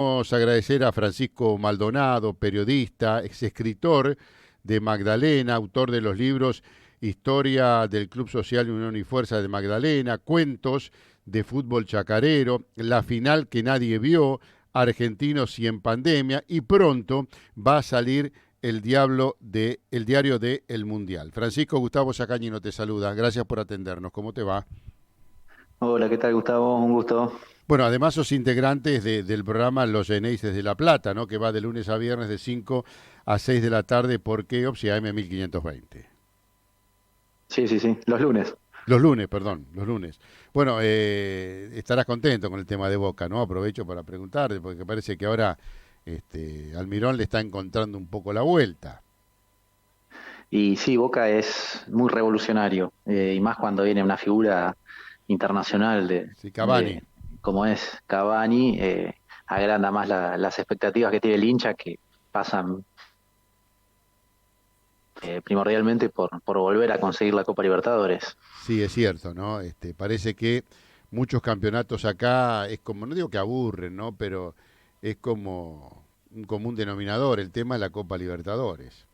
Vamos a agradecer a Francisco Maldonado, periodista, exescritor de Magdalena, autor de los libros Historia del Club Social Unión y Fuerza de Magdalena, Cuentos de Fútbol Chacarero, La Final que Nadie Vio, Argentinos y en Pandemia, y pronto va a salir el diario de El Mundial. Francisco, Gustavo Sacañino te saluda. Gracias por atendernos. ¿Cómo te va? Hola, ¿qué tal, Gustavo? Un gusto. Bueno, además sos integrantes del programa Los Eneises de La Plata, ¿no? Que va de lunes a viernes de 5 a 6 de la tarde por Keops y AM 1520. Sí, sí, sí, los lunes. Los lunes, perdón, los lunes. Bueno, estarás contento con el tema de Boca, ¿no? Aprovecho para preguntarte, porque parece que ahora Almirón le está encontrando un poco la vuelta. Y sí, Boca es muy revolucionario, y más cuando viene una figura internacional Sí, Cavani. de como es Cavani, agranda más las expectativas que tiene el hincha, que pasan primordialmente por volver a conseguir la Copa Libertadores. Sí, es cierto, ¿no? Parece que muchos campeonatos acá es como, no digo que aburren, ¿no? Pero es como un común denominador el tema de la Copa Libertadores.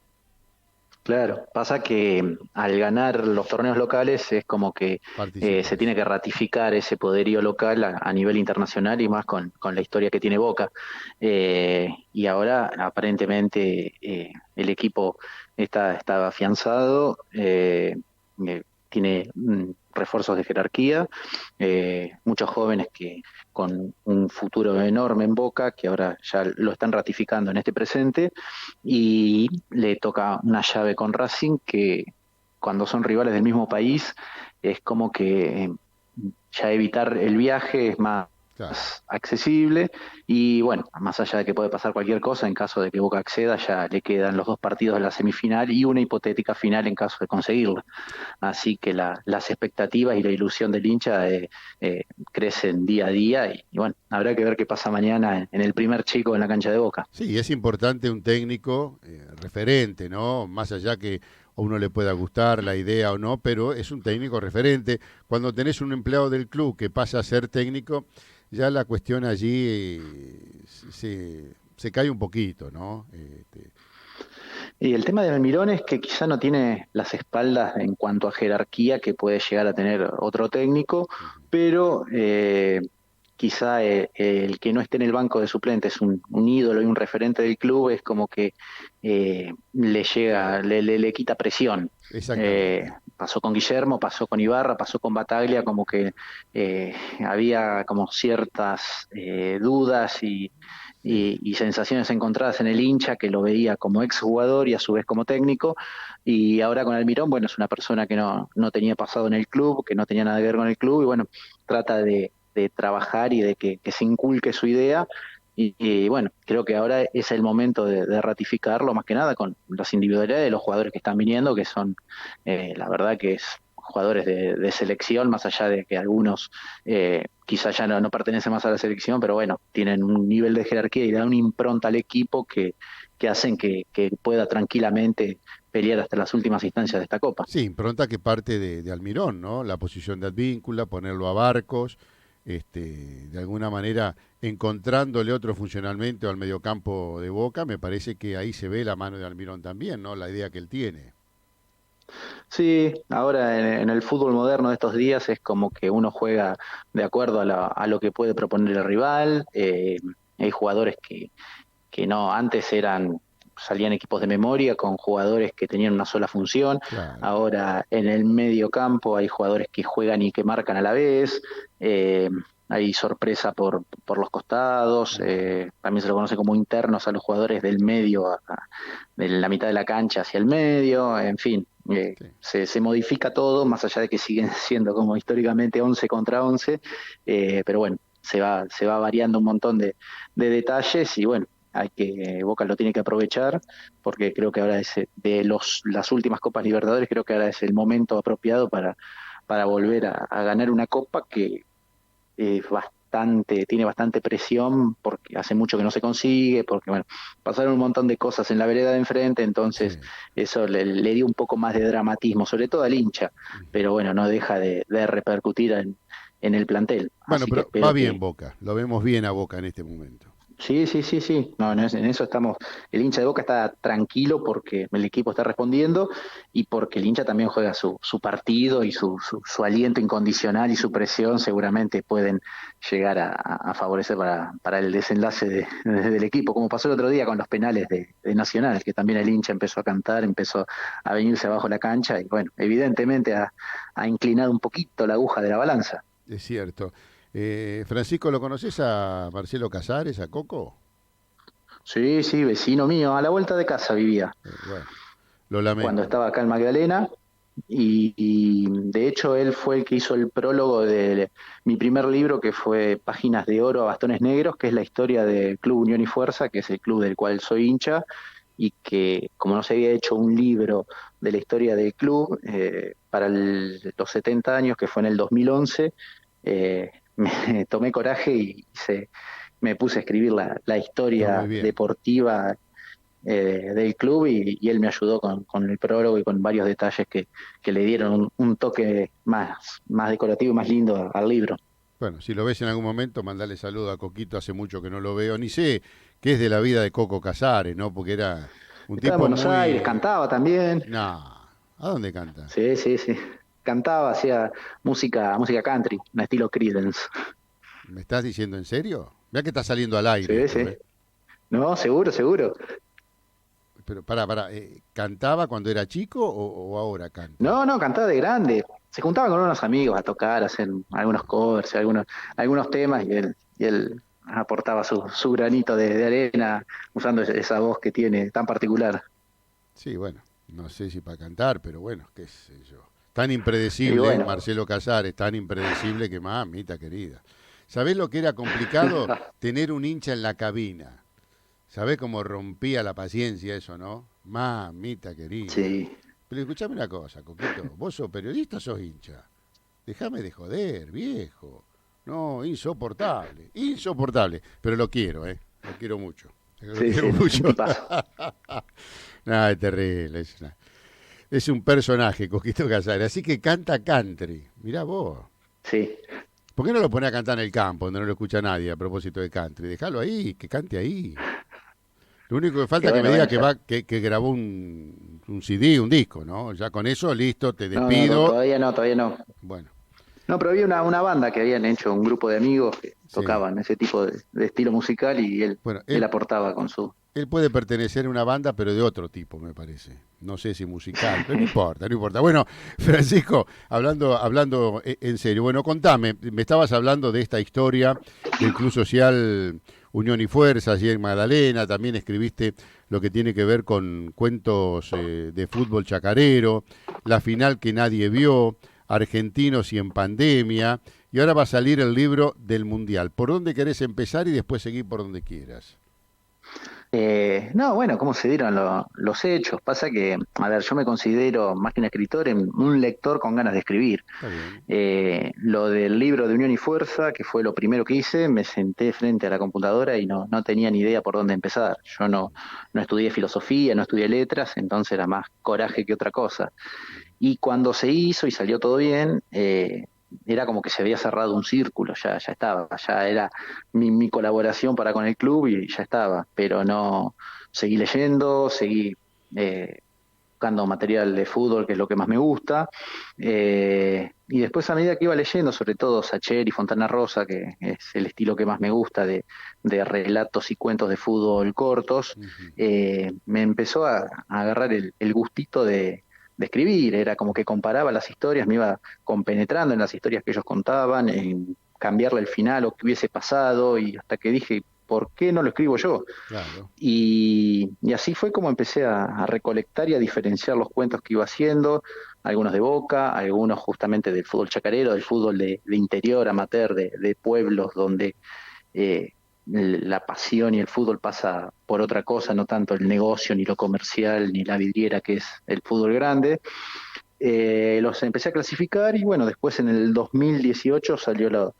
Claro, pasa que al ganar los torneos locales es como que se tiene Participás. que ratificar ese poderío local a nivel internacional y más con la historia que tiene Boca. Y ahora aparentemente el equipo está afianzado, tiene refuerzos de jerarquía, muchos jóvenes que con un futuro enorme en Boca, que ahora ya lo están ratificando en este presente, y le toca una llave con Racing que cuando son rivales del mismo país es como que ya evitar el viaje es más Claro. accesible y bueno, más allá de que puede pasar cualquier cosa, en caso de que Boca acceda, ya le quedan los dos partidos de la semifinal y una hipotética final en caso de conseguirla. Así que las expectativas y la ilusión del hincha eh, crecen día a día y bueno, habrá que ver qué pasa mañana en el primer chico en la cancha de Boca. Sí, es importante un técnico referente, ¿no? Más allá que a uno le pueda gustar la idea o no, pero es un técnico referente. Cuando tenés un empleado del club que pasa a ser técnico, ya la cuestión allí se cae un poquito, ¿no? Y el tema de Almirón es que quizá no tiene las espaldas en cuanto a jerarquía que puede llegar a tener otro técnico, pero quizá el que no esté en el banco de suplentes, un ídolo y un referente del club, es como que le llega, le quita presión. Exactamente. Pasó con Guillermo, pasó con Ibarra, pasó con Bataglia, como que había como ciertas dudas Sí. y sensaciones encontradas en el hincha que lo veía como exjugador y a su vez como técnico. Y ahora con Almirón, bueno, es una persona que no tenía pasado en el club, que no tenía nada que ver con el club y bueno, trata de trabajar y de que se inculque su idea. Y bueno, creo que ahora es el momento de ratificarlo más que nada con las individualidades de los jugadores que están viniendo, que son, la verdad que es jugadores de selección, más allá de que algunos quizás ya no pertenecen más a la selección, pero bueno, tienen un nivel de jerarquía y dan una impronta al equipo que hacen que pueda tranquilamente pelear hasta las últimas instancias de esta Copa. Sí, impronta que parte de Almirón, ¿no? La posición de Advíncula, ponerlo a Barcos, de alguna manera encontrándole otro funcionalmente al mediocampo de Boca, me parece que ahí se ve la mano de Almirón también, ¿no? La idea que él tiene. Sí, ahora en el fútbol moderno de estos días es como que uno juega de acuerdo a lo que puede proponer el rival. Hay jugadores que no, antes salían equipos de memoria con jugadores que tenían una sola función. Claro. Ahora en el medio campo hay jugadores que juegan y que marcan a la vez. eh, Hay sorpresa por los costados. También se lo conoce como internos a los jugadores del medio, de la mitad de la cancha hacia el medio. En fin, Sí. se modifica todo, más allá de que siguen siendo como históricamente 11 contra 11. Pero bueno, se va variando un montón de detalles y bueno, Boca lo tiene que aprovechar porque creo que ahora es las últimas Copas Libertadores, creo que ahora es el momento apropiado para volver a ganar una copa que tiene bastante presión porque hace mucho que no se consigue, porque bueno, pasaron un montón de cosas en la vereda de enfrente, entonces Sí. eso le dio un poco más de dramatismo, sobre todo al hincha, pero bueno, no deja de repercutir en el plantel, Bueno, así que pero va espero bien que Boca, lo vemos bien a Boca en este momento. Sí, sí, sí, sí. No, en eso estamos. El hincha de Boca está tranquilo porque el equipo está respondiendo y porque el hincha también juega su partido y su aliento incondicional y su presión seguramente pueden llegar a favorecer para el desenlace del equipo, como pasó el otro día con los penales de Nacional, que también el hincha empezó a cantar, empezó a venirse abajo la cancha y bueno, evidentemente ha inclinado un poquito la aguja de la balanza. Es cierto. Francisco, ¿lo conoces a Marcelo Casares, a Coco? Sí, sí, vecino mío, a la vuelta de casa vivía. Bueno, lo Cuando lamento. estaba acá en Magdalena y de hecho él fue el que hizo el prólogo de mi primer libro que fue Páginas de Oro a Bastones Negros, que es la historia del Club Unión y Fuerza, que es el club del cual soy hincha y que como no se había hecho un libro de la historia del club para los 70 años, que fue en el 2011, me tomé coraje me puse a escribir la Está muy historia bien. deportiva del club y él me ayudó con el prólogo y con varios detalles que le dieron un toque más decorativo y más lindo al libro. Bueno, si lo ves en algún momento, mandale saludo a Coquito, hace mucho que no lo veo. Ni sé qué es de la vida de Coco Casares, ¿no? Porque era un Estaba en tipo Buenos Aires, muy... cantaba también, Nah, ¿a dónde canta? sí, sí, sí. Cantaba, hacía música country, un estilo Creedence. ¿Me estás diciendo en serio? Mira que está saliendo al aire Sí, esto, sí. ¿eh? No, seguro, seguro. Pero para, ¿cantaba cuando era chico o ahora canta? No, no, cantaba de grande. Se juntaba con unos amigos a tocar, a hacer algunos covers, algunos temas y él aportaba su granito de arena usando esa voz que tiene tan particular. Sí, bueno, no sé si para cantar, pero bueno, qué sé yo. Tan Y impredecible, bueno, Marcelo Casares, tan impredecible que mamita querida. ¿Sabés lo que era complicado? Tener un hincha en la cabina. ¿Sabés cómo rompía la paciencia eso, no? Mamita querida. sí. Pero escuchame una cosa, Coquito. ¿Vos sos periodista o sos hincha? Déjame de joder, viejo. No, insoportable. Insoportable. Pero lo quiero, ¿eh? Lo quiero mucho. Lo Sí, quiero sí, un mucho. tipazo. Nada, es terrible. Es un personaje, Coquito Casares. Así que canta country. Mirá vos. Sí. ¿Por qué no lo pone a cantar en el campo, donde no lo escucha nadie a propósito de country? Déjalo ahí, que cante ahí. Lo único que Que falta es que me bueno, diga bueno, que ya. va, que grabó un CD, un disco, ¿no? Ya con eso, listo, te No, no, despido. todavía no, todavía no. Bueno, No, pero había una banda que habían hecho, un grupo de amigos que sí. tocaban ese tipo de estilo musical y él, Bueno, él él, aportaba con su... él puede pertenecer a una banda, pero de otro tipo, me parece. No sé si musical, pero no importa, no importa. Bueno, Francisco, hablando en serio, bueno, contame, me estabas hablando de esta historia del Club Social Unión y Fuerza, allí en Magdalena, también escribiste lo que tiene que ver con cuentos de fútbol chacarero, la final que nadie vio, argentinos y en pandemia, y ahora va a salir el libro del Mundial. ¿Por dónde querés empezar y después seguir por donde quieras? No, bueno, cómo se dieron los hechos. Pasa que, a ver, yo me considero más que un escritor, un lector con ganas de escribir. Está bien. Lo del libro de Unión y Fuerza, que fue lo primero que hice, me senté frente a la computadora y no tenía ni idea por dónde empezar. Yo no estudié filosofía, no estudié letras, entonces era más coraje que otra cosa. Y cuando se hizo y salió todo bien, era como que se había cerrado un círculo, ya estaba, ya era mi colaboración para con el club y ya estaba, pero no, seguí leyendo, seguí eh, buscando material de fútbol, que es lo que más me gusta, y después a medida que iba leyendo, sobre todo Sacheri y Fontana Rosa, que es el estilo que más me gusta de relatos y cuentos de fútbol cortos, Ujú. me empezó a agarrar el gustito de escribir, era como que comparaba las historias, me iba compenetrando en las historias que ellos contaban, en cambiarle el final o qué hubiese pasado, y hasta que dije, ¿por qué no lo escribo yo? Claro. Y así fue como empecé a recolectar y a diferenciar los cuentos que iba haciendo, algunos de Boca, algunos justamente del fútbol chacarero, del fútbol de interior, amateur, de pueblos donde eh, la pasión y el fútbol pasa por otra cosa, no tanto el negocio, ni lo comercial, ni la vidriera que es el fútbol grande. Los empecé a clasificar y bueno, después en el 2018 salió la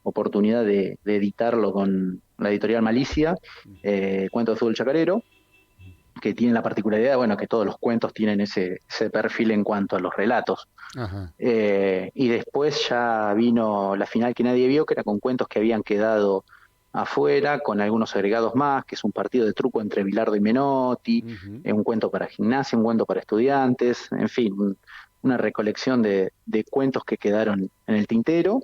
oportunidad de editarlo con la editorial Malicia, Cuentos de Fútbol Chacarero, que tiene la particularidad, bueno, que todos los cuentos tienen ese perfil en cuanto a los relatos. Ajá. Y después ya vino la final que nadie vio, que era con cuentos que habían quedado afuera, con algunos agregados más, que es un partido de truco entre Bilardo y Menotti, Ujú. un cuento para gimnasia, un cuento para estudiantes, en fin, una recolección de cuentos que quedaron en el tintero.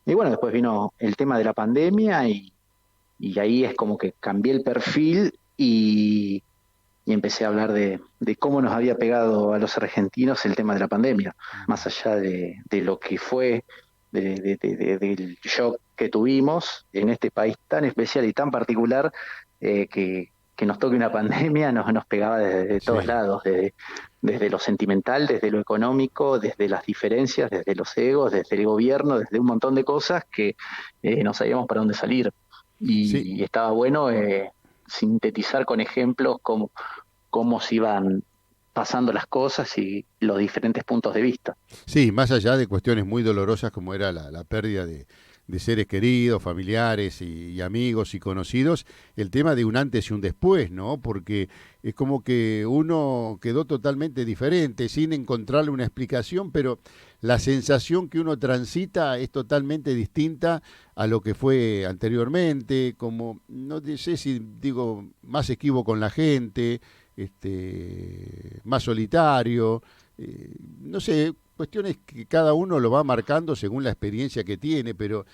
Y bueno, después vino el tema de la pandemia y ahí es como que cambié el perfil y empecé a hablar de cómo nos había pegado a los argentinos el tema de la pandemia, más allá de lo que fue, del shock que tuvimos en este país tan especial y tan particular, que nos toque una pandemia nos pegaba desde todos Sí. lados, desde lo sentimental, desde lo económico, desde las diferencias, desde los egos, desde el gobierno, desde un montón de cosas que no sabíamos para dónde salir. Sí, Y estaba bueno sintetizar con ejemplos cómo se iban pasando las cosas y los diferentes puntos de vista. sí, más allá de cuestiones muy dolorosas como era la pérdida de seres queridos, familiares y amigos y conocidos, el tema de un antes y un después, ¿no? Porque es como que uno quedó totalmente diferente, sin encontrarle una explicación, pero la sensación que uno transita es totalmente distinta a lo que fue anteriormente, como, no sé si digo, más esquivo con la gente, más solitario, no sé, cuestiones que cada uno lo va marcando según la experiencia que tiene, pero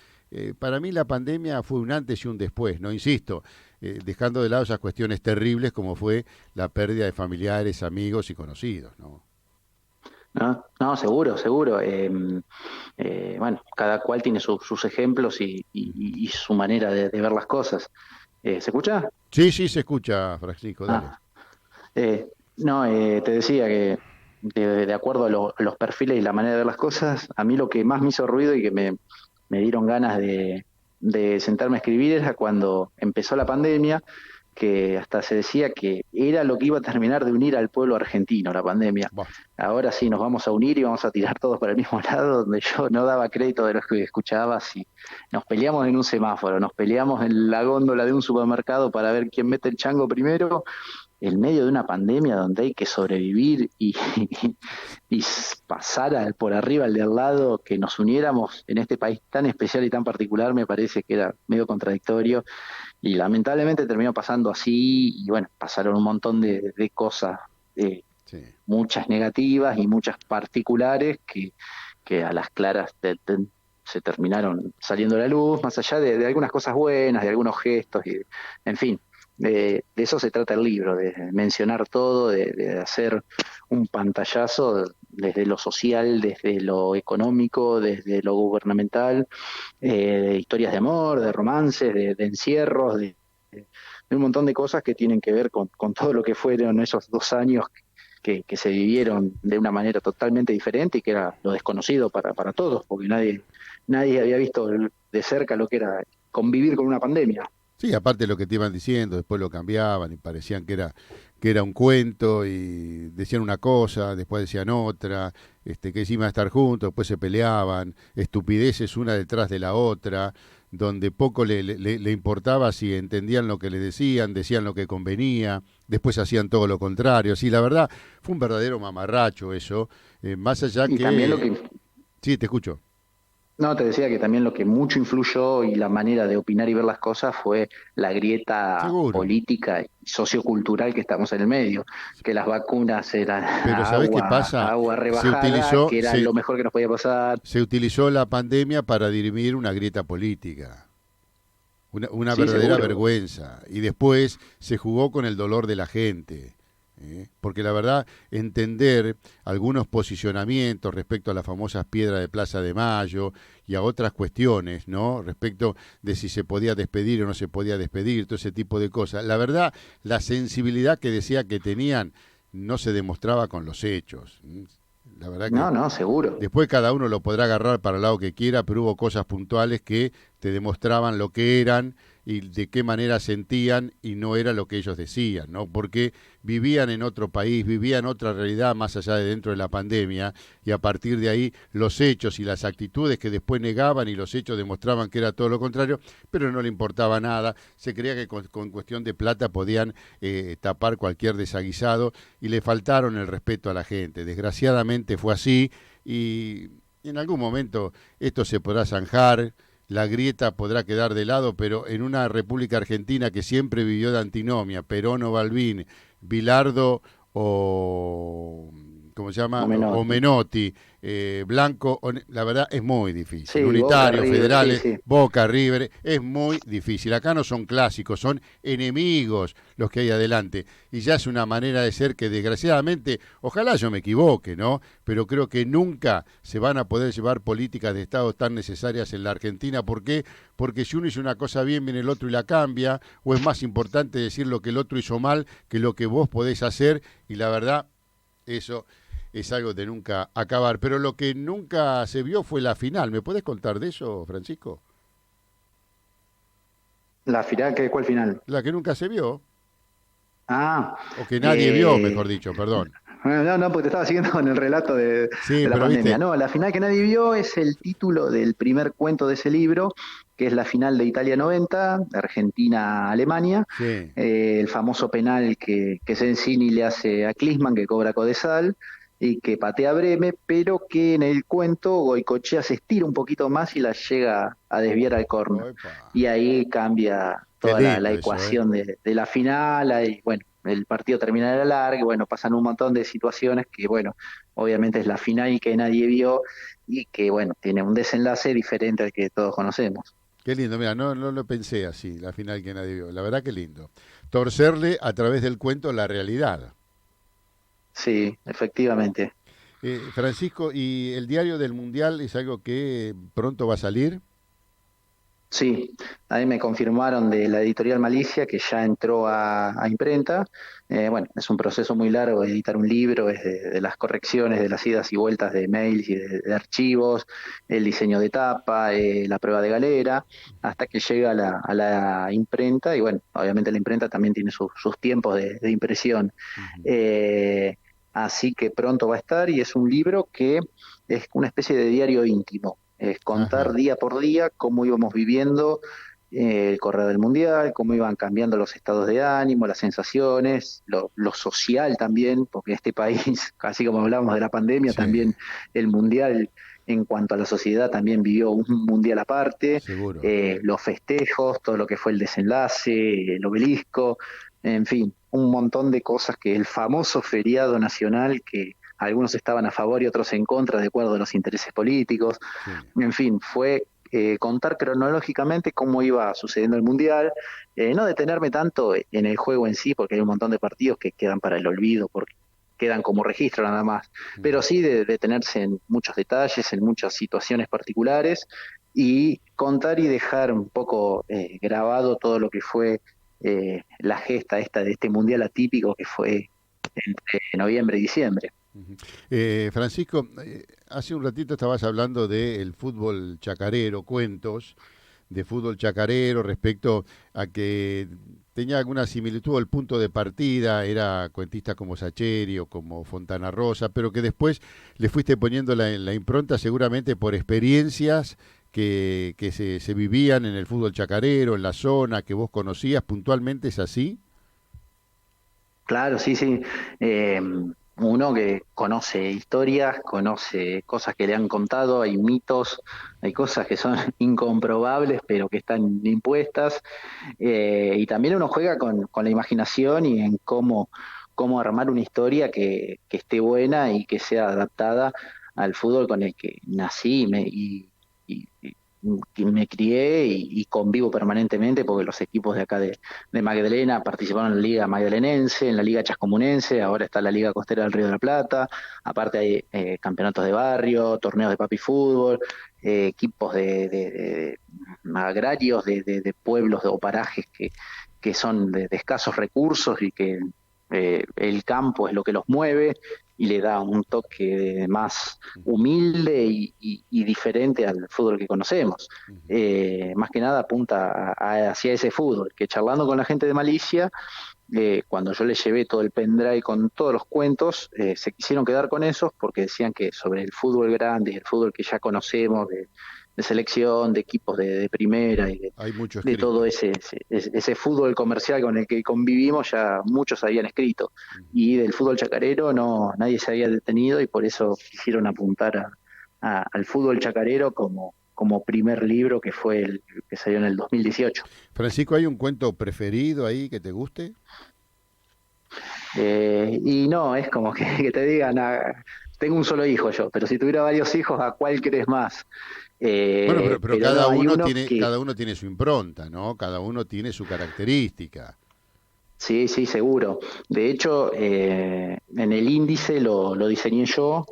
para mí la pandemia fue un antes y un después, no insisto, dejando de lado esas cuestiones terribles como fue la pérdida de familiares, amigos y conocidos, ¿no? ¿No? No, seguro, seguro. Bueno, cada cual tiene sus ejemplos y su manera de ver las cosas. ¿Se escucha? Sí, sí, se escucha, Francisco, dale. Ah, no, te decía que de acuerdo a los perfiles y la manera de ver las cosas, a mí lo que más me hizo ruido y que me dieron ganas de sentarme a escribir era cuando empezó la pandemia, que hasta se decía que era lo que iba a terminar de unir al pueblo argentino, la pandemia. Bah, Ahora sí nos vamos a unir y vamos a tirar todos para el mismo lado, donde yo no daba crédito de lo que escuchaba, si nos peleamos en un semáforo, nos peleamos en la góndola de un supermercado para ver quién mete el chango primero, en medio de una pandemia donde hay que sobrevivir y pasar por arriba al de al lado, que nos uniéramos en este país tan especial y tan particular, me parece que era medio contradictorio y lamentablemente terminó pasando así y bueno, pasaron un montón de cosas, eh, sí. muchas negativas y muchas particulares que a las claras se terminaron saliendo a la luz, más allá de algunas cosas buenas, de algunos gestos, en fin, de eso se trata el libro, de mencionar todo, de hacer un pantallazo desde lo social, desde lo económico, desde lo gubernamental, de historias de amor, de romances, de encierros, de un montón de cosas que tienen que ver con todo lo que fueron esos 2 años que se vivieron de una manera totalmente diferente y que era lo desconocido para todos, porque nadie había visto de cerca lo que era convivir con una pandemia. Sí, aparte de lo que te iban diciendo, después lo cambiaban y parecían que era un cuento y decían una cosa, después decían otra, que encima de estar juntos, después se peleaban, estupideces una detrás de la otra, donde poco le importaba si entendían lo que le decían, decían lo que convenía, después hacían todo lo contrario. Sí, la verdad, fue un verdadero mamarracho eso, más allá Y también lo que... que, Sí, te escucho. no, te decía que también lo que mucho influyó y la manera de opinar y ver las cosas fue la grieta Seguro. política y sociocultural que estamos en el medio, que las vacunas eran Pero ¿sabés qué pasa? agua Se rebajada, utilizó, que era se, lo mejor que nos podía pasar. se utilizó la pandemia para dirimir una grieta política, una Sí, verdadera seguro. vergüenza. Y después se jugó con el dolor de la gente. Porque la verdad, entender algunos posicionamientos respecto a las famosas piedras de Plaza de Mayo y a otras cuestiones, ¿no? Respecto de si se podía despedir o no se podía despedir, todo ese tipo de cosas. La verdad, la sensibilidad que decía que tenían no se demostraba con los hechos. La verdad que No, no, seguro. después cada uno lo podrá agarrar para el lado que quiera, pero hubo cosas puntuales que te demostraban lo que eran y de qué manera sentían y no era lo que ellos decían, ¿no? Porque vivían en otro país, vivían otra realidad más allá de dentro de la pandemia y a partir de ahí los hechos y las actitudes que después negaban y los hechos demostraban que era todo lo contrario, pero no le importaba nada, se creía que con cuestión de plata podían tapar cualquier desaguisado y le faltaron el respeto a la gente. Desgraciadamente fue así y en algún momento esto se podrá zanjar, la grieta podrá quedar de lado, pero en una República Argentina que siempre vivió de antinomia, Perón o Balbín, Bilardo o, ¿cómo se llama? O Menotti. Menotti, Blanco, la verdad es muy difícil. Sí, Boca, Unitarios, River, sí, federales, sí. Boca, River, es muy difícil. Acá no son clásicos, son enemigos los que hay adelante. Y ya es una manera de ser que desgraciadamente, ojalá yo me equivoque, ¿no? Pero creo que nunca se van a poder llevar políticas de Estado tan necesarias en la Argentina. ¿Por qué? Porque si uno hizo una cosa bien, viene el otro y la cambia, o es más importante decir lo que el otro hizo mal que lo que vos podés hacer, y la verdad, eso es algo de nunca acabar. Pero lo que nunca se vio fue la final. ¿Me puedes contar de eso, Francisco? La final, ¿cuál final? La que nunca se vio, Ah, o que nadie vio, mejor eh, dicho, perdón. no, no, porque te estaba siguiendo con el relato Sí, de la pero pandemia. viste, No, la final que nadie vio es el título del primer cuento de ese libro, que es la final de Italia 90, Argentina-Alemania, sí, el famoso penal que Sensini le hace a Klinsmann, que cobra Codesal, y que patea a Breme, pero que en el cuento Goicoechea se estira un poquito más y la llega a desviar al córner. opa, Y ahí cambia qué toda la lindo eso, ¿eh? ecuación de la final, ahí, bueno, el partido termina de la larga, y bueno, pasan un montón de situaciones que, bueno, obviamente es la final que nadie vio y que, bueno, tiene un desenlace diferente al que todos conocemos. Qué lindo, mira, no lo pensé así, la final que nadie vio. La verdad que lindo. Torcerle a través del cuento la realidad. Sí, efectivamente. Francisco, ¿y el diario del Mundial es algo que pronto va a salir? Sí, ahí me confirmaron de la editorial Malicia que ya entró a imprenta. Bueno, es un proceso muy largo editar un libro, es de las correcciones, de las idas y vueltas de mails y de archivos, el diseño de tapa, la prueba de galera, hasta que llega a la imprenta y bueno, obviamente la imprenta también tiene sus tiempos de impresión. Ujú. Eh, Así que pronto va a estar y es un libro que es una especie de diario íntimo, es contar Ajá, día por día cómo íbamos viviendo el correo del mundial, cómo iban cambiando los estados de ánimo, las sensaciones, lo social también, porque este país, así como hablábamos de la pandemia, sí, también el mundial en cuanto a la sociedad también vivió un mundial aparte, seguro. los festejos, todo lo que fue el desenlace, el obelisco, en fin, un montón de cosas que el famoso feriado nacional que algunos estaban a favor y otros en contra de acuerdo a los intereses políticos. Sí. En fin, fue contar cronológicamente cómo iba sucediendo el Mundial, no detenerme tanto en el juego en sí, porque hay un montón de partidos que quedan para el olvido, porque quedan como registro nada más, pero Ujú. sí de detenerse en muchos detalles, en muchas situaciones particulares y contar y dejar un poco grabado todo lo que fue la gesta esta de este Mundial atípico que fue entre noviembre y diciembre. Ujú. Francisco, hace un ratito estabas hablando del fútbol chacarero, cuentos de fútbol chacarero respecto a que tenía alguna similitud al punto de partida, era cuentista como Sacheri o como Fontana Rosa, pero que después le fuiste poniendo la impronta seguramente por experiencias que se vivían en el fútbol chacarero, en la zona que vos conocías puntualmente, ¿es así? Claro, sí, sí. Uno que conoce historias, conoce cosas que le han contado, hay mitos, hay cosas que son incomprobables, pero que están impuestas. Y también uno juega con la imaginación y en cómo armar una historia que esté buena y que sea adaptada al fútbol con el que nací y me crié y convivo permanentemente porque los equipos de acá de Magdalena participaron en la Liga Magdalenense, en la Liga Chascomunense, ahora está la Liga Costera del Río de la Plata, aparte hay campeonatos de barrio, torneos de papi fútbol, equipos de agrarios de pueblos o parajes que son de escasos recursos y que el campo es lo que los mueve y le da un toque más humilde y diferente al fútbol que conocemos. Ujú. Más que nada apunta hacia ese fútbol, que charlando con la gente de Malicia, cuando yo les llevé todo el pendrive con todos los cuentos, se quisieron quedar con esos porque decían que sobre el fútbol grande, el fútbol que ya conocemos, de selección, de equipos de primera y Hay mucho de todo escrito. ese fútbol comercial con el que convivimos, ya muchos habían escrito. Ujú. Y del fútbol chacarero no, nadie se había detenido y por eso quisieron apuntar al fútbol chacarero como primer libro, que fue el que salió en el 2018. Francisco, ¿hay un cuento preferido ahí que te guste? Y no, es como que, que te digan, tengo un solo hijo yo, pero si tuviera varios hijos, ¿a cuál querés más? Bueno, pero Pero no, hay uno que, cada uno tiene su impronta, ¿no? Cada uno tiene su característica. sí, sí, seguro. De hecho, en el índice lo diseñé yo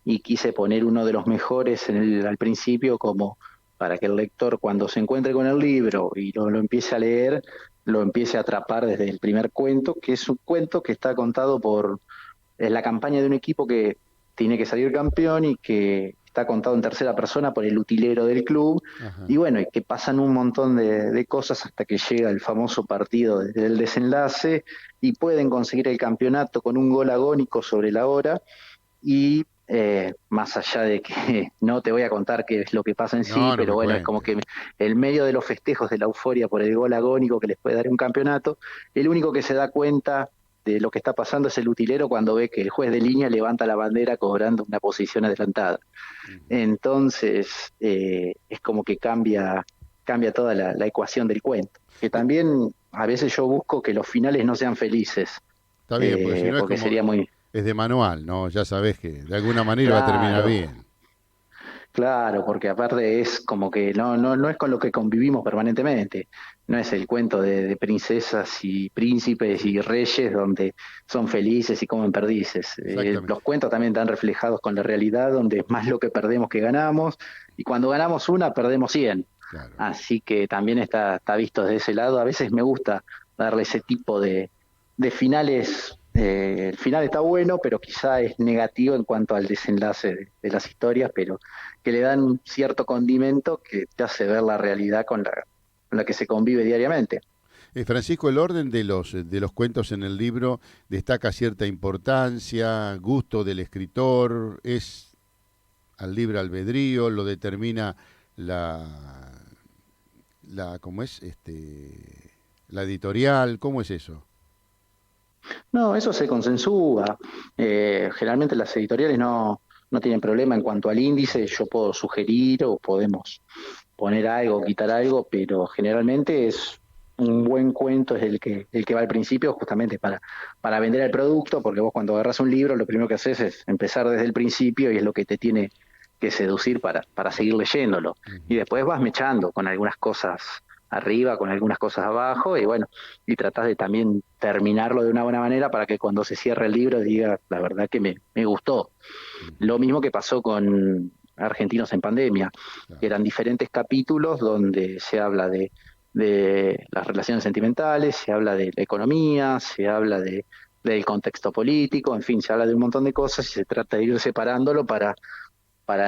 y quise poner uno de los mejores al principio como para que el lector cuando se encuentre con el libro y lo empiece a leer, lo empiece a atrapar desde el primer cuento, que es un cuento que está contado es la campaña de un equipo que tiene que salir campeón y que está contado en tercera persona por el utilero del club. Ajá. Y bueno, y que pasan un montón de cosas hasta que llega el famoso partido del desenlace y pueden conseguir el campeonato con un gol agónico sobre la hora. Y más allá de que no te voy a contar qué es lo que pasa en sí, No, no pero me bueno, es como cuentes. que el medio de los festejos de la euforia por el gol agónico que les puede dar un campeonato, el único que se da cuenta de lo que está pasando es el utilero cuando ve que el juez de línea levanta la bandera cobrando una posición adelantada. Ujú. Entonces, es como que cambia toda la ecuación del cuento. Que Eh, también a veces yo busco que los finales no sean felices, Está bien, porque si no es porque como, sería muy... es de manual, ¿no? Ya sabés que de alguna manera va a terminar Claro, bien. claro, porque aparte es como que no es con lo que convivimos permanentemente. No es el cuento de princesas y príncipes y reyes donde son felices y comen perdices. Exactamente. Los cuentos también están reflejados con la realidad, donde es más lo que perdemos que ganamos, y cuando ganamos una, perdemos 100. Claro. Así que también está visto desde ese lado. A veces me gusta darle ese tipo de finales. El final está bueno, pero quizá es negativo en cuanto al desenlace de las historias, pero que le dan un cierto condimento que te hace ver la realidad con la que se convive diariamente. Francisco, el orden de los cuentos en el libro destaca cierta importancia, gusto del escritor, es al libre albedrío, lo determina la, ¿cómo es? La editorial, ¿cómo es eso? No, eso se consensúa. Generalmente las editoriales no tienen problema en cuanto al índice. Yo puedo sugerir o podemos poner algo, quitar algo, pero generalmente es un buen cuento es el que va al principio justamente para vender el producto, porque vos cuando agarras un libro lo primero que haces es empezar desde el principio y es lo que te tiene que seducir para seguir leyéndolo. Y Ujú. después vas mechando con algunas cosas arriba, con algunas cosas abajo, y bueno, y tratás de también terminarlo de una buena manera para que cuando se cierre el libro diga, la verdad que me gustó. Ujú. Lo mismo que pasó con Argentinos en Pandemia, que Claro. eran diferentes capítulos donde se habla de las relaciones sentimentales, se habla de la economía, se habla del contexto político, en fin, se habla de un montón de cosas y se trata de ir separándolo para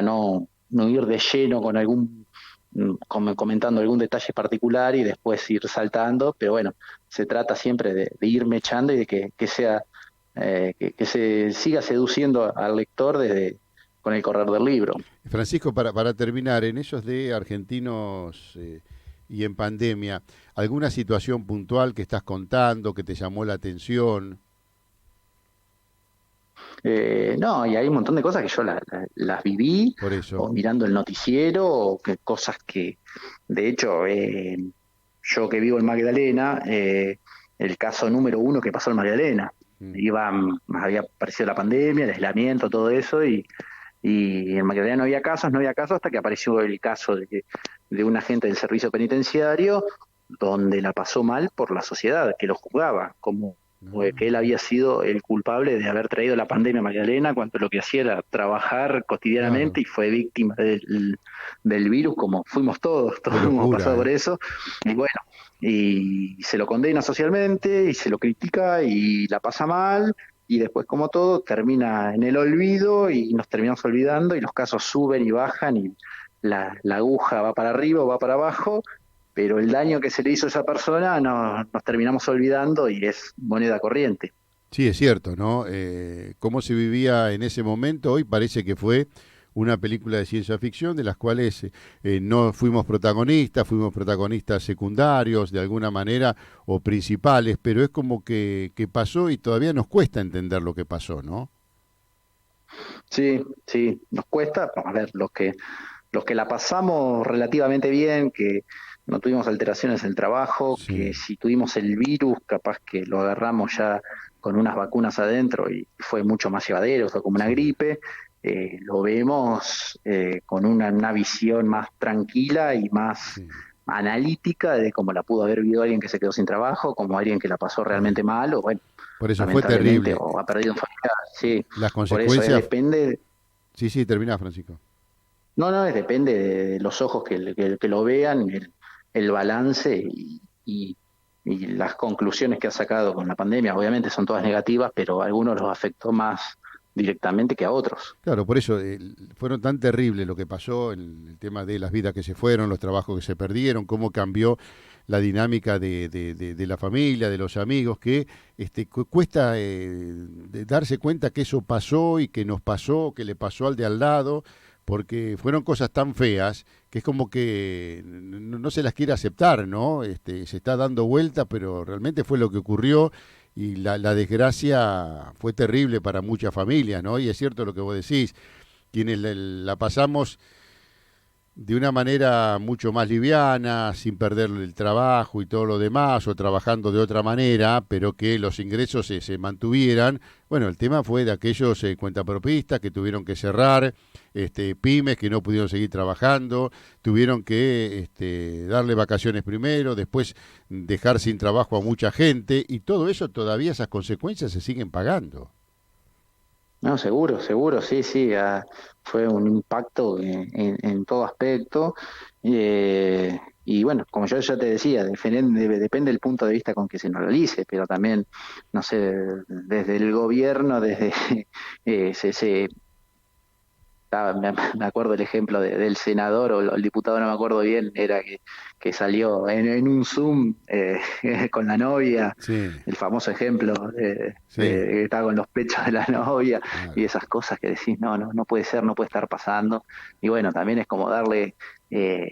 no ir de lleno con comentando algún detalle particular y después ir saltando, pero bueno, se trata siempre de ir mechando y de que sea, que se siga seduciendo al lector con el correr del libro. Francisco, para terminar, en esos de argentinos y en pandemia, ¿alguna situación puntual que estás contando que te llamó la atención? No, y hay un montón de cosas que yo las viví, Por eso. o mirando el noticiero, o que cosas que, de hecho, yo que vivo en Magdalena, el caso número uno que pasó en Magdalena, Mm. había aparecido la pandemia, el aislamiento, todo eso, y en Magdalena no había casos hasta que apareció el caso de un agente del servicio penitenciario donde la pasó mal por la sociedad que lo juzgaba, como que él Ah, había sido el culpable de haber traído la pandemia a Magdalena cuando lo que hacía era trabajar claro, cotidianamente y fue víctima del virus como fuimos todos, qué todos hemos pasado locura, por ¿eh? eso, y bueno, y se lo condena socialmente y se lo critica y la pasa mal y después, como todo, termina en el olvido y nos terminamos olvidando y los casos suben y bajan y la aguja va para arriba o va para abajo, pero el daño que se le hizo a esa persona nos terminamos olvidando y es moneda corriente. Sí, es cierto, ¿no? Cómo se vivía en ese momento, hoy parece que fue una película de ciencia ficción de las cuales no fuimos protagonistas secundarios de alguna manera o principales, pero es como que pasó y todavía nos cuesta entender lo que pasó, ¿no? Sí, sí, nos cuesta, a ver, los que la pasamos relativamente bien, que no tuvimos alteraciones en el trabajo, que Sí, si tuvimos el virus, capaz que lo agarramos ya con unas vacunas adentro y fue mucho más llevadero, fue como una sí, gripe, lo vemos con una visión más tranquila y más sí. analítica de cómo la pudo haber vivido alguien que se quedó sin trabajo, como alguien que la pasó Eh, realmente mal, o bueno, por eso fue lamentablemente, terrible. o ha perdido un familiar, sí, Las por eso consecuencias, depende, sí, sí, termina, Francisco. no, no, depende de los ojos que lo vean, el balance y las conclusiones que ha sacado con la pandemia. Obviamente son todas negativas, pero a algunos los afectó más directamente que a otros. Claro, por eso fueron tan terribles lo que pasó, el tema de las vidas que se fueron, los trabajos que se perdieron, cómo cambió la dinámica de la familia, de los amigos, que cuesta darse cuenta que eso pasó y que nos pasó, que le pasó al de al lado, porque fueron cosas tan feas que es como que no se las quiere aceptar, ¿no? Se está dando vuelta, pero realmente fue lo que ocurrió y la desgracia fue terrible para muchas familias, ¿no? Y es cierto lo que vos decís, quienes la pasamos de una manera mucho más liviana, sin perder el trabajo y todo lo demás, o trabajando de otra manera, pero que los ingresos se mantuvieran. Bueno, el tema fue de aquellos cuentapropistas que tuvieron que cerrar, pymes que no pudieron seguir trabajando, tuvieron que darle vacaciones primero, después dejar sin trabajo a mucha gente, y todo eso todavía esas consecuencias se siguen pagando. No, seguro, seguro, sí, sí, fue un impacto en todo aspecto. Y bueno, como yo ya te decía, depende del punto de vista con que se analice, pero también, no sé, desde el gobierno, desde se me acuerdo el ejemplo del senador o el diputado, no me acuerdo bien, era que salió en un Zoom con la novia, Sí, el famoso ejemplo sí, que estaba con los pechos de la novia y claro. esas cosas que decís, no, no, no puede ser, no puede estar pasando. Y bueno, también es como darle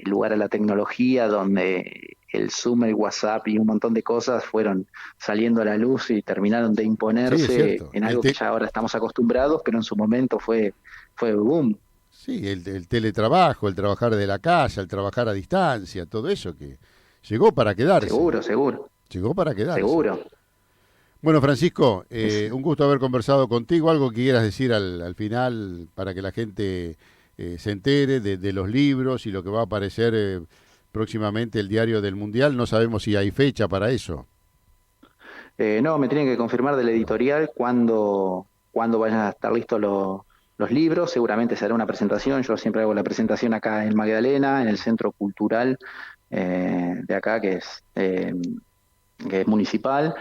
lugar a la tecnología donde el Zoom, el WhatsApp y un montón de cosas fueron saliendo a la luz y terminaron de Sí, es imponerse cierto. en algo que ya ahora estamos acostumbrados, pero en su momento fue boom. Sí, el teletrabajo, el trabajar de la casa, el trabajar a distancia, todo eso que llegó para quedarse, Seguro, seguro, llegó para quedarse. seguro. Bueno, Francisco, Es, un gusto haber conversado contigo. ¿Algo que quieras decir al final para que la gente se entere de los libros y lo que va a aparecer próximamente el Diario del Mundial? No sabemos si hay fecha para eso. no, me tienen que confirmar del editorial cuándo vayan a estar listos los libros. Seguramente será una presentación. Yo siempre hago la presentación acá en Magdalena, en el Centro Cultural de acá, que es municipal,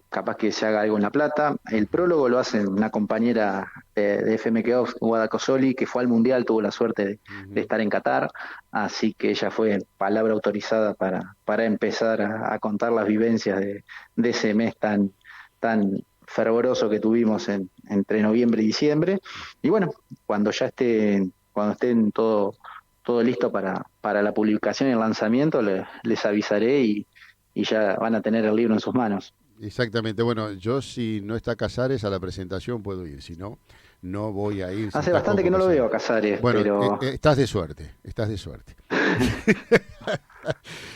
capaz que se haga algo en La Plata. El prólogo lo hace una compañera de FMK Guada Cosoli, que fue al Mundial, tuvo la suerte de Ujú. estar en Qatar, así que ella fue palabra autorizada para empezar a contar las vivencias de ese mes tan fervoroso que tuvimos entre noviembre y diciembre. Y bueno, cuando estén todo listo para la publicación y el lanzamiento, les avisaré y ya van a tener el libro en sus manos. Exactamente. Bueno, yo si no está Casares a la presentación puedo ir, si no, no voy a ir si Hace está bastante Coco que no lo veo Casares. a Casares, Bueno, pero estás de suerte, estás de suerte.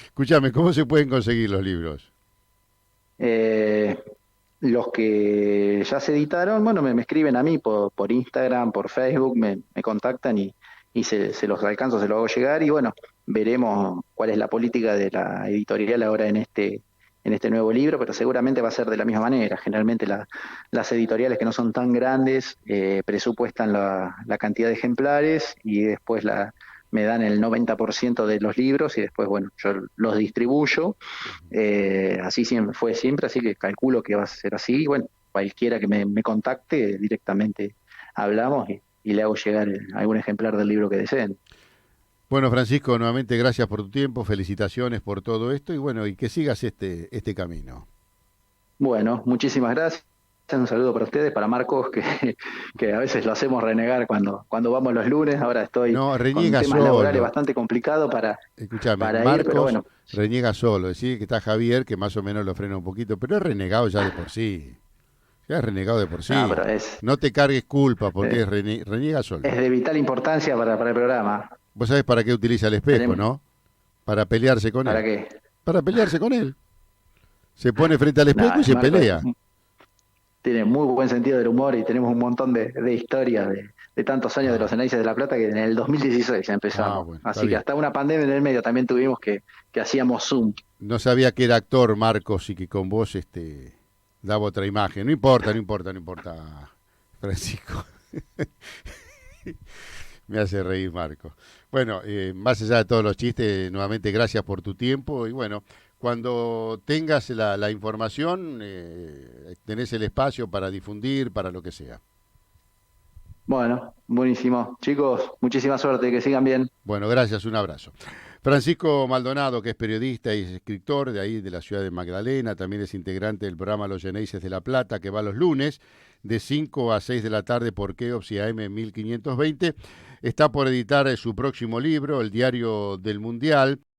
Escúchame, ¿cómo se pueden conseguir los libros? eh, los que ya se editaron, bueno, me escriben a mí por Instagram, por Facebook, me contactan y se los alcanzo, se los hago llegar y bueno, veremos cuál es la política de la editorial ahora en este nuevo libro, pero seguramente va a ser de la misma manera. Generalmente las editoriales que no son tan grandes presupuestan la cantidad de ejemplares y después me dan el 90% de los libros y después, bueno, yo los distribuyo. Así siempre, fue siempre, así que calculo que va a ser así. Y bueno, cualquiera que me contacte, directamente hablamos y le hago llegar algún ejemplar del libro que deseen. Bueno, Francisco, nuevamente gracias por tu tiempo, felicitaciones por todo esto y bueno, y que sigas este camino. Bueno, muchísimas gracias. Un saludo para ustedes, para Marcos, que a veces lo hacemos renegar cuando vamos los lunes. Ahora estoy No, con reniega temas laborales solo. bastante complicados Escúchame, para ir, pero Marcos bueno, reniega solo. Decir que está Javier, que más o menos lo frena un poquito, pero es renegado ya de por sí. Ya es renegado de por no, pero sí. No te cargues culpa porque eh, reniega solo. es de vital importancia para el programa. Vos sabés para qué utiliza el espejo, Tenemos, ¿no? Para pelearse con ¿para él. qué? Para pelearse con él. Se pone frente al espejo y Nada, se Marco pelea. tiene muy buen sentido del humor y tenemos un montón de historias de tantos años de los Ah, Análisis de la Plata que en el 2016 ah, empezamos. bueno, está Así que bien. hasta una pandemia en el medio también tuvimos que hacíamos Zoom. No sabía que era actor Marcos y que con vos daba otra imagen. No importa, no importa, no importa, Francisco. Me hace reír Marcos. Bueno, más allá de todos los chistes, nuevamente gracias por tu tiempo y bueno, cuando tengas la información, tenés el espacio para difundir, para lo que sea. Bueno, buenísimo. Chicos, muchísima suerte, que sigan bien. Bueno, gracias, un abrazo. Francisco Maldonado, que es periodista y es escritor de ahí, de la ciudad de Magdalena, también es integrante del programa Los Geneises de La Plata, que va los lunes de 5 a 6 de la tarde por Keops y AM 1520. Está por editar su próximo libro, El Diario del Mundial.